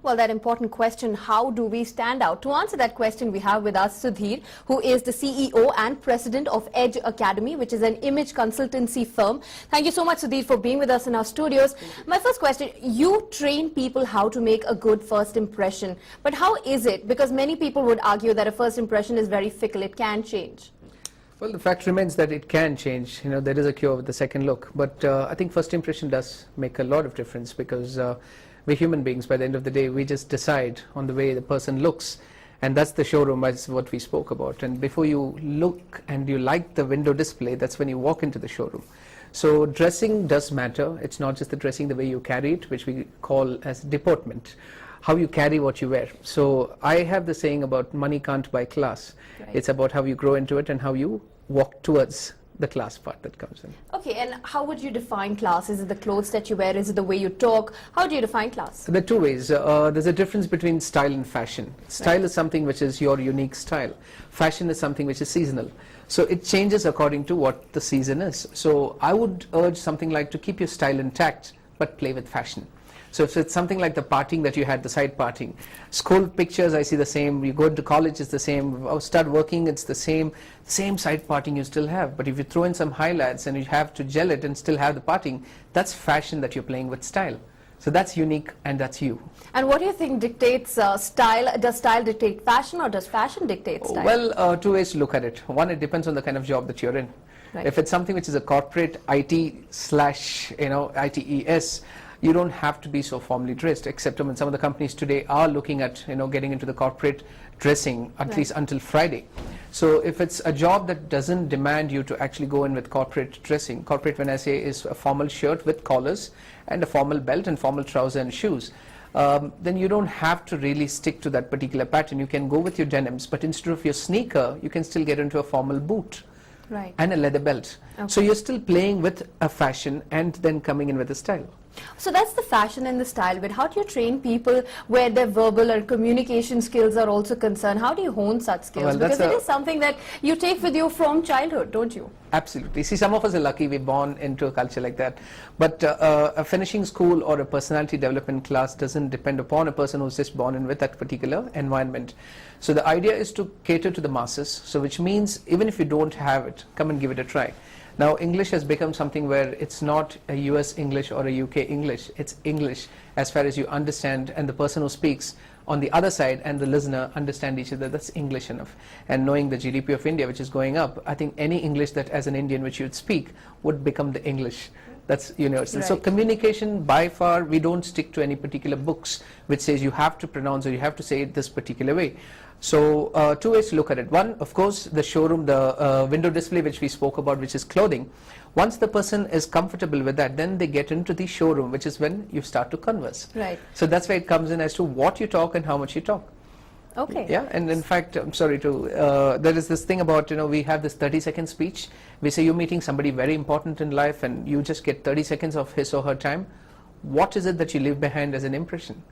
Well, that important question, how do we stand out? To answer that question, we have with us Sudhir, who is the CEO and President of Edge Academy, which is an image consultancy firm. Thank you so much, Sudhir, for being with us in our studios. My first question, you train people how to make a good first impression. But how is it? Because many people would argue that a first impression is very fickle. It can change. Well, the fact remains that it can change. You know, there is a cure with the second look. But I think first impression does make a lot of difference because we're human beings. By the end of the day, we just decide on the way the person looks. And that's the showroom, that's what we spoke about. And before you look and you like the window display, that's when you walk into the showroom. So dressing does matter. It's not just the dressing, the way you carry it, which we call as deportment. How you carry what you wear. So I have the saying about money can't buy class. Right. It's about how you grow into it and how you walk towards the class part that comes in. Okay, and how would you define class? Is it the clothes that you wear? Is it the way you talk? How do you define class? There are two ways. There's a difference between style and fashion. Style is something which is your unique style. Fashion is something which is seasonal. So it changes according to what the season is. So I would urge something like to keep your style intact, but play with fashion. So if it's something like the partying that you had, the side partying, school pictures, I see the same. You go to college, it's the same. Start working, it's the same side partying you still have. But if you throw in some highlights and you have to gel it and still have the partying, that's fashion that you're playing with style. So that's unique and that's you. And what do you think dictates style? Does style dictate fashion or does fashion dictate style? Well, two ways to look at it. One, it depends on the kind of job that you're in. Right. If it's something which is a corporate IT/ITES, you don't have to be so formally dressed, except when some of the companies today are looking at getting into the corporate dressing at least until Friday. So if it's a job that doesn't demand you to actually go in with corporate dressing, corporate when I say is a formal shirt with collars and a formal belt and formal trouser and shoes, then you don't have to really stick to that particular pattern. You can go with your denims, but instead of your sneaker, you can still get into a formal boot. Right. And a leather belt. Okay. So you're still playing with a fashion and then coming in with a style. So that's the fashion and the style, but how do you train people where their verbal or communication skills are also concerned? How do you hone such skills? Well, because it is something that you take with you from childhood, don't you? Absolutely. See, some of us are lucky we're born into a culture like that. But a finishing school or a personality development class doesn't depend upon a person who's just born in with that particular environment. So the idea is to cater to the masses. So which means even if you don't have it, come and give it a try. Now English has become something where it's not a US English or a UK English, it's English as far as you understand and the person who speaks on the other side and the listener understand each other. That's English enough. And knowing the GDP of India, which is going up, I think any English that as an Indian which you'd speak would become the English. That's universal. Right. So communication, by far, we don't stick to any particular books which says you have to pronounce or you have to say it this particular way. So two ways to look at it. One, of course, the showroom, the window display which we spoke about, which is clothing. Once the person is comfortable with that, then they get into the showroom, which is when you start to converse. Right. So that's where it comes in as to what you talk and how much you talk. Okay. Yeah, and in fact, I'm sorry to, there is this thing about, we have this 30-second speech. We say you're meeting somebody very important in life and you just get 30 seconds of his or her time. What is it that you leave behind as an impression?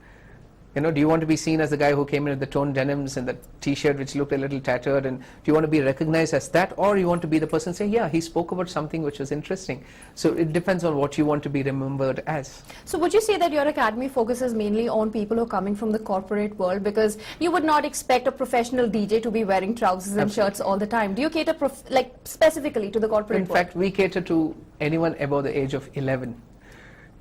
Do you want to be seen as the guy who came in with the toned denims and the t-shirt which looked a little tattered, and do you want to be recognized as that, or you want to be the person saying, yeah, he spoke about something which was interesting? So it depends on what you want to be remembered as. So would you say that your academy focuses mainly on people who are coming from the corporate world, because you would not expect a professional DJ to be wearing trousers and shirts all the time? Do you cater specifically to the corporate world? In fact, we cater to anyone above the age of 11.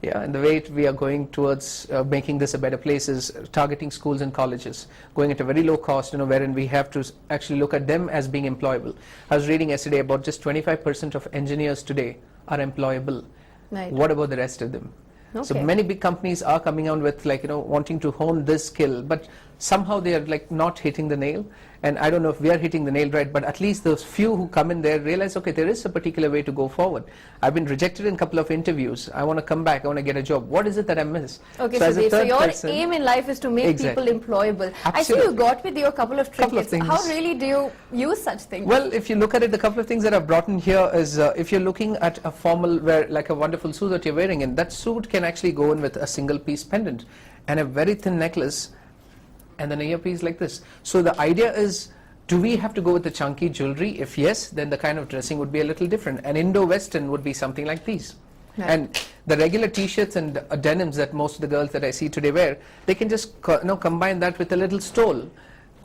Yeah, and the way we are going towards making this a better place is targeting schools and colleges, going at a very low cost, wherein we have to actually look at them as being employable. I was reading yesterday about just 25% of engineers today are employable. Right. What about the rest of them? Okay. So many big companies are coming out with wanting to hone this skill, but somehow they are not hitting the nail. And I don't know if we are hitting the nail right, but at least those few who come in there realize, okay, there is a particular way to go forward. I've been rejected in a couple of interviews. I want to come back. I want to get a job. What is it that I miss? Okay, so your aim in life is to make people employable. Absolutely. I see you got with you a couple of trinkets. How really do you use such things? Well, if you look at it, the couple of things that I've brought in here is if you're looking at a formal wear, like a wonderful suit that you're wearing, and that suit can actually go in with a single piece pendant and a very thin necklace and then an earpiece like this. So the idea is, do we have to go with the chunky jewelry? If yes, then the kind of dressing would be a little different. And Indo-Western would be something like these. Right. And The regular t-shirts and denims that most of the girls that I see today wear, they can just combine that with a little stole.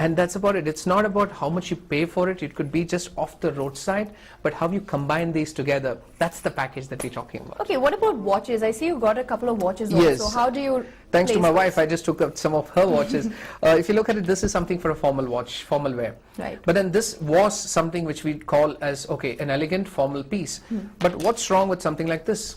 And that's about it. It's not about how much you pay for it. It could be just off the roadside, but how you combine these together. That's the package that we're talking about. Okay, what about watches? I see you got a couple of watches Yes. also. How do you Thanks to place my this? wife, I just took up some of her watches. If you look at it, this is something for a formal watch, formal wear. Right. But then this was something which we call as, okay, an elegant formal piece. But what's wrong with something like this?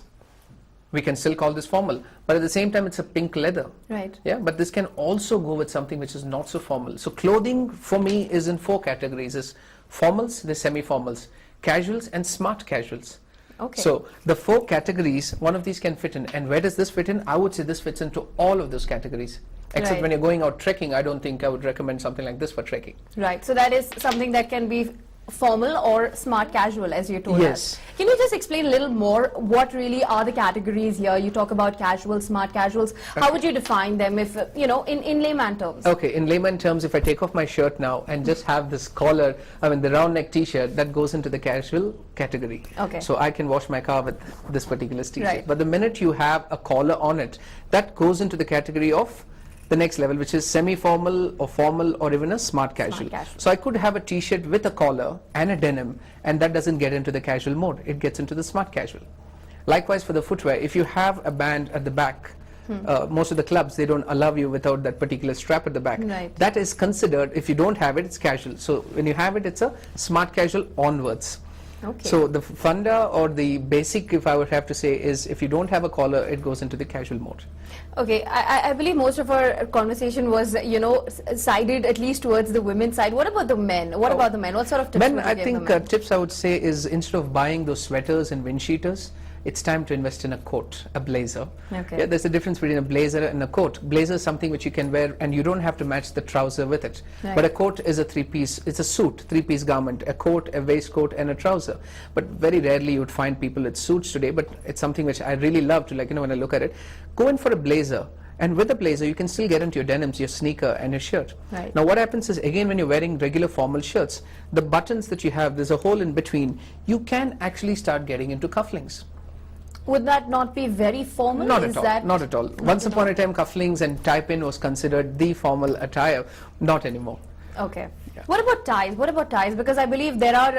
We can still call this formal, but at the same time it's a pink leather. Right. Yeah, but this can also go with something which is not so formal. So clothing for me is in 4 categories. Is formals, the semi-formals, casuals and smart casuals. Okay. So the 4 categories, one of these can fit in. And where does this fit in? I would say this fits into all of those categories. Except Right. when you're going out trekking, I don't think I would recommend something like this for trekking. Right. So that is something that can be formal or smart casual, as you told Yes. us. Can you just explain a little more what really are the categories here? You talk about casual, smart casuals. How would you define them if, in layman terms? Okay, in layman terms, if I take off my shirt now and just have this collar, the round neck t-shirt, that goes into the casual category. Okay. So I can wash my car with this particular t-shirt. Right. But the minute you have a collar on it, that goes into the category of the next level, which is semi-formal or formal or even a smart casual. casual. So I could have a t-shirt with a collar and a denim, and that doesn't get into the casual mode. It gets into the smart casual. Likewise for the footwear, if you have a band at the back, most of the clubs, they don't allow you without that particular strap at the back. Right. That is considered, if you don't have it, it's casual. So when you have it, it's a smart casual onwards. Okay. So the funda or the basic, if I would have to say, is if you don't have a collar, it goes into the casual mode. Okay, I believe most of our conversation was, sided at least towards the women's side. What about the men? What about the men? What sort of tips Men, would you I give think the men? tips I would say is instead of buying those sweaters and wind cheaters, it's time to invest in a coat, a blazer. Okay. Yeah, there's a difference between a blazer and a coat. Blazer is something which you can wear and you don't have to match the trouser with it. Right. But a coat is a 3-piece, it's a suit, 3-piece garment, a coat, a waistcoat and a trouser. But very rarely you would find people with suits today, but it's something which I really love to, when I look at it. Go in for a blazer. And with a blazer, you can still get into your denims, your sneaker and your shirt. Right. Now what happens is, again, when you're wearing regular formal shirts, the buttons that you have, there's a hole in between, you can actually start getting into cufflinks. Would that not be very formal? Not Is at all. that Not at all. Once upon a time, cufflinks and tie-pin was considered the formal attire. Not anymore. Okay. Yeah. What about ties? What about ties? Because I believe there are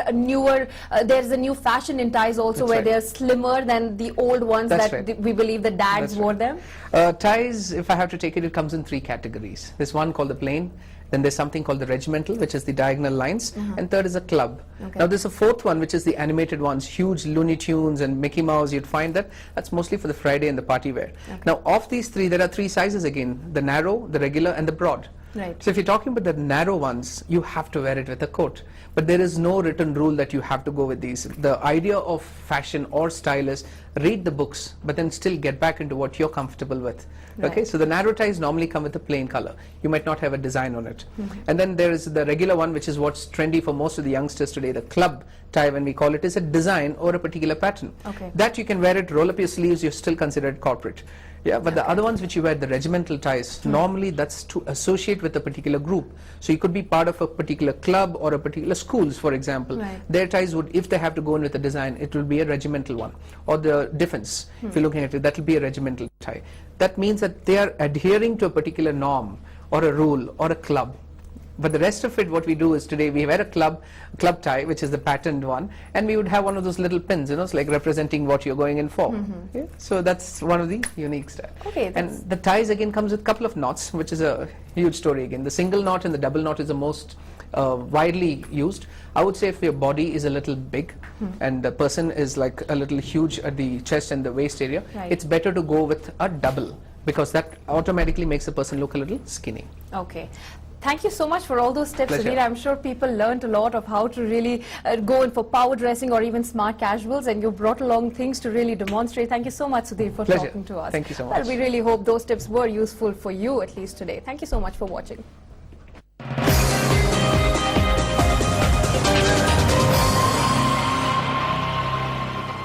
there's a new fashion in ties also, That's where right. they're slimmer than the old ones That's that right. we believe the dads That's wore right. them. Ties, if I have to take it, it comes in 3 categories. There's one called the plain, then there's something called the regimental, which is the diagonal lines, and third is a club. Okay. Now there's a 4th one, which is the animated ones, huge Looney Tunes and Mickey Mouse. You'd find that's mostly for the Friday and the party wear. Okay. Now of these 3, there are 3 sizes again, the narrow, the regular and the broad. Right. So if you're talking about the narrow ones, you have to wear it with a coat. But there is no written rule that you have to go with these. The idea of fashion or style is read the books, but then still get back into what you're comfortable with. Right. Okay, so the narrow ties normally come with a plain color. You might not have a design on it. And then there is the regular one, which is what's trendy for most of the youngsters today, the club tie, when we call it, is a design or a particular pattern. Okay. That you can wear it, roll up your sleeves, you're still considered corporate. Yeah, but the other ones which you wear, the regimental ties, normally that's to associate with a particular group. So you could be part of a particular club or a particular schools, for example. Right. Their ties would, if they have to go in with a design, it will be a regimental one. Or the defense, if you're looking at it, that will be a regimental tie. That means that they are adhering to a particular norm or a rule or a club. But the rest of it, what we do is today we wear a club tie, which is the patterned one, and we would have one of those little pins, it's like representing what you're going in for. Yeah? So that's one of the unique style. Okay, and the ties again comes with a couple of knots, which is a huge story again. The single knot and the double knot is the most widely used. I would say if your body is a little big and the person is like a little huge at the chest and the waist area, Right. it's better to go with a double, because that automatically makes the person look a little skinny. Okay. Thank you so much for all those tips, Pleasure. Sudhir. I'm sure people learned a lot of how to really go in for power dressing or even smart casuals, and you brought along things to really demonstrate. Thank you so much, Sudhir, for Pleasure. talking to us. Thank you so Well, much. we really hope those tips were useful for you, at least today. Thank you so much for watching.